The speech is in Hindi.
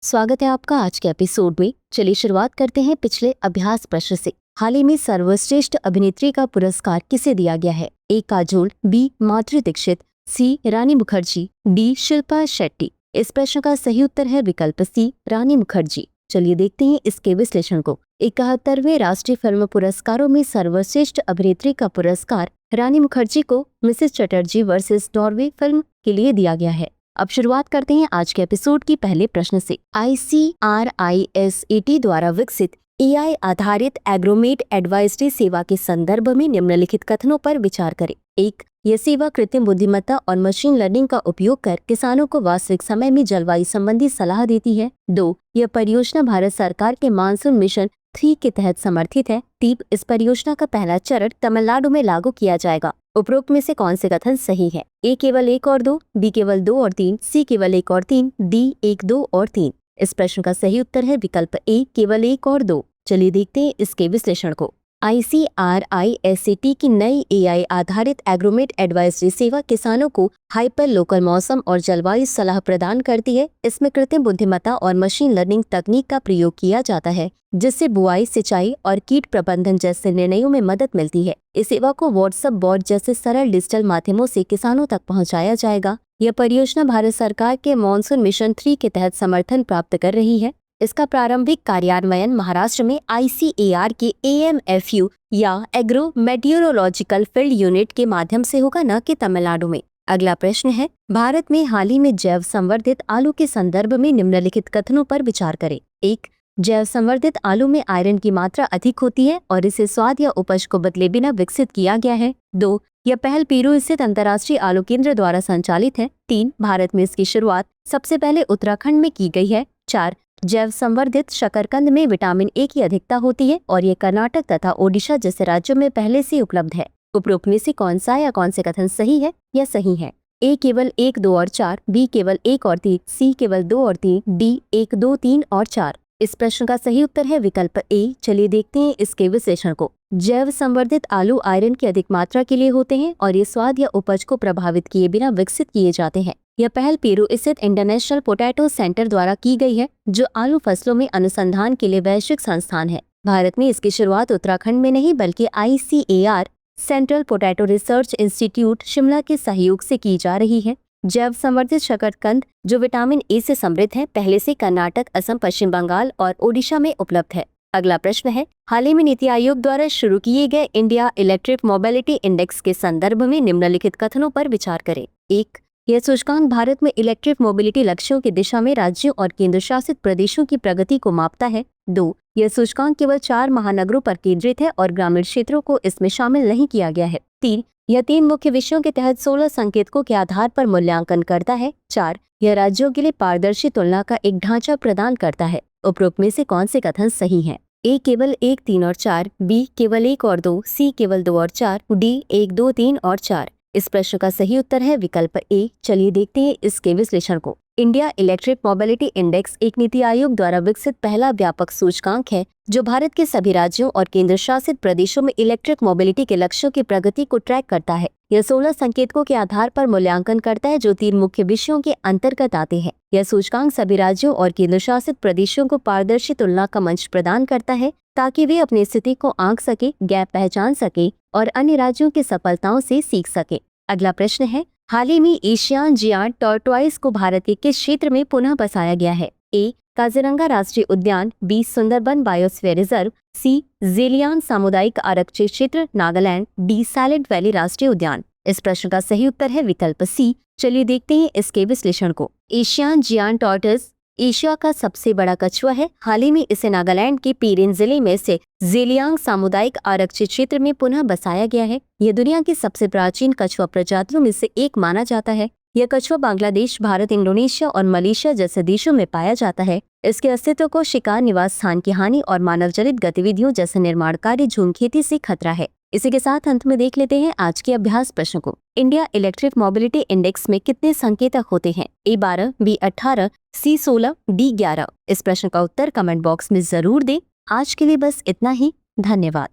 स्वागत है आपका आज के एपिसोड में। चलिए शुरुआत करते हैं पिछले अभ्यास प्रश्न से। हाल ही में सर्वश्रेष्ठ अभिनेत्री का पुरस्कार किसे दिया गया है? ए काजोल, बी माधुरी दीक्षित, सी रानी मुखर्जी, डी शिल्पा शेट्टी। इस प्रश्न का सही उत्तर है विकल्प सी रानी मुखर्जी। चलिए देखते हैं इसके विश्लेषण को। 71वें राष्ट्रीय फिल्म पुरस्कारों में सर्वश्रेष्ठ अभिनेत्री का पुरस्कार रानी मुखर्जी को Mrs Chatterjee versus Norway film के लिए दिया गया है। अब शुरुआत करते हैं आज के एपिसोड की पहले प्रश्न से। ICRISAT द्वारा विकसित AI आधारित एग्रोमेट एडवाइजरी सेवा के संदर्भ में निम्नलिखित कथनों पर विचार करें। 1. यह सेवा कृत्रिम बुद्धिमत्ता और मशीन लर्निंग का उपयोग कर किसानों को वास्तविक समय में जलवायु संबंधी सलाह देती है। 2. यह परियोजना भारत सरकार के मानसून मिशन 3 के तहत समर्थित है। 3. इस परियोजना का पहला चरण तमिलनाडु में लागू किया जाएगा। उपरोक्त में से कौन से कथन सही है? ए केवल 1 और 2, बी केवल 2 और 3, सी केवल 1 और 3, डी 1, 2 और 3। इस प्रश्न का सही उत्तर है विकल्प ए केवल 1 और 2। चलिए देखते हैं इसके विश्लेषण को। ICRISAT की नई AI आधारित एग्रोमेट एडवाइजरी सेवा किसानों को हाइपर लोकल मौसम और जलवायु सलाह प्रदान करती है। इसमें कृत्रिम बुद्धिमत्ता और मशीन लर्निंग तकनीक का प्रयोग किया जाता है, जिससे बुआई, सिंचाई और कीट प्रबंधन जैसे निर्णयों में मदद मिलती है। इस सेवा को व्हाट्सएप बॉट जैसे सरल डिजिटल माध्यमों से किसानों तक पहुंचाया जाएगा। यह परियोजना भारत सरकार के मानसून मिशन 3 के तहत समर्थन प्राप्त कर रही है। इसका प्रारंभिक कार्यान्वयन महाराष्ट्र में ICAR के AMFU या एग्रो मेटियोरोलॉजिकल फील्ड यूनिट के माध्यम से होगा, न कि तमिलनाडु में। अगला प्रश्न है, भारत में हाल ही में जैव संवर्धित आलू के संदर्भ में निम्नलिखित कथनों पर विचार करें। 1. जैव संवर्धित आलू में आयरन की मात्रा अधिक होती है और इसे स्वाद या उपज को बदले बिना विकसित किया गया है। 2. यह पहल पीरू स्थित अंतर्राष्ट्रीय आलू केंद्र द्वारा संचालित है। 3. भारत में इसकी शुरुआत सबसे पहले उत्तराखंड में की गई है। 4. जैव संवर्धित शकरकंद में विटामिन ए की अधिकता होती है और ये कर्नाटक तथा ओडिशा जैसे राज्यों में पहले से उपलब्ध है। उपरोक्त में से कौन सा या कौन से कथन सही है या सही है? ए केवल 1, 2 और 4, बी केवल 1 और 3, सी केवल 2 और 3, डी 1, 2, 3 और 4। इस प्रश्न का सही उत्तर है विकल्प ए। चलिए देखते हैं इसके विश्लेषण को। जैव संवर्धित आलू आयरन की अधिक मात्रा के लिए होते हैं और ये स्वाद या उपज को प्रभावित किए बिना विकसित किए जाते हैं। यह पहल पेरू स्थित इंटरनेशनल पोटैटो सेंटर द्वारा की गई है, जो आलू फसलों में अनुसंधान के लिए वैश्विक संस्थान है। भारत में इसकी शुरुआत उत्तराखंड में नहीं बल्कि ICAR central potato research institute Shimla के सहयोग से की जा रही है। जैव संवर्धित शकरकंद जो विटामिन ए से समृद्ध है, पहले से कर्नाटक, असम, पश्चिम बंगाल और ओडिशा में उपलब्ध है। अगला प्रश्न है, हाल ही में नीति आयोग द्वारा शुरू किए गए इंडिया इलेक्ट्रिक मोबिलिटी इंडेक्स के संदर्भ में निम्नलिखित कथनों पर विचार करें। 1. यह सूचकांक भारत में इलेक्ट्रिक मोबिलिटी लक्ष्यों की दिशा में राज्यों और केंद्र शासित प्रदेशों की प्रगति को मापता है। 2. यह सूचकांक केवल 4 महानगरों पर केंद्रित है और ग्रामीण क्षेत्रों को इसमें शामिल नहीं किया गया है। 3. यह 3 मुख्य विषयों के तहत 16 संकेतकों के आधार पर मूल्यांकन करता है। 4. यह राज्यों के लिए पारदर्शी तुलना का एक ढांचा प्रदान करता है। उपरोक्त में से कौन से कथन सही हैं? ए केवल 1, 3 और 4, बी केवल 1 और 2, सी केवल 2 और 4, डी 1, 2, 3 और 4। इस प्रश्न का सही उत्तर है विकल्प ए। चलिए देखते हैं इसके विश्लेषण को। इंडिया इलेक्ट्रिक मोबिलिटी इंडेक्स एक नीति आयोग द्वारा विकसित पहला व्यापक सूचकांक है, जो भारत के सभी राज्यों और केंद्र शासित प्रदेशों में इलेक्ट्रिक मोबिलिटी के लक्ष्यों की प्रगति को ट्रैक करता है। यह 16 संकेतकों के आधार पर मूल्यांकन करता है, जो 3 मुख्य विषयों के अंतर्गत आते हैं। यह सूचकांक सभी राज्यों और केंद्र शासित प्रदेशों को पारदर्शी तुलना का मंच प्रदान करता है, ताकि वे अपनी स्थिति को आंक सके, गैप पहचान सके और अन्य राज्यों की सफलताओं से सीख सके। अगला प्रश्न है, हाल ही में एशियान जियांट टॉर्टॉइस को भारत के किस क्षेत्र में पुनः बसाया गया है? ए काजीरंगा राष्ट्रीय उद्यान, बी सुंदरबन बायोस्फीयर रिजर्व, सी ज़ेलियांग सामुदायिक आरक्षित क्षेत्र नागालैंड, डी साइलेंट वैली राष्ट्रीय उद्यान। इस प्रश्न का सही उत्तर है विकल्प सी। चलिए देखते हैं इसके विश्लेषण को। एशियान जियांट टॉर्टॉइस एशिया का सबसे बड़ा कछुआ है। हाल ही में इसे नागालैंड के पीरेन जिले में से ज़ेलियांग सामुदायिक आरक्षित क्षेत्र में पुनः बसाया गया है। यह दुनिया की सबसे प्राचीन कछुआ प्रजातियों में से एक माना जाता है। यह कछुआ बांग्लादेश, भारत, इंडोनेशिया और मलेशिया जैसे देशों में पाया जाता है। इसके अस्तित्व को शिकार, निवास स्थान की हानि और मानव जनित गतिविधियों जैसे निर्माण कार्य, झूम खेती से खतरा है। इसी के साथ अंत में देख लेते हैं आज के अभ्यास प्रश्न को। इंडिया इलेक्ट्रिक मोबिलिटी इंडेक्स में कितने संकेतक होते हैं? ए 12, बी 18, सी 16, डी 11। इस प्रश्न का उत्तर कमेंट बॉक्स में जरूर दें। आज के लिए बस इतना ही। धन्यवाद।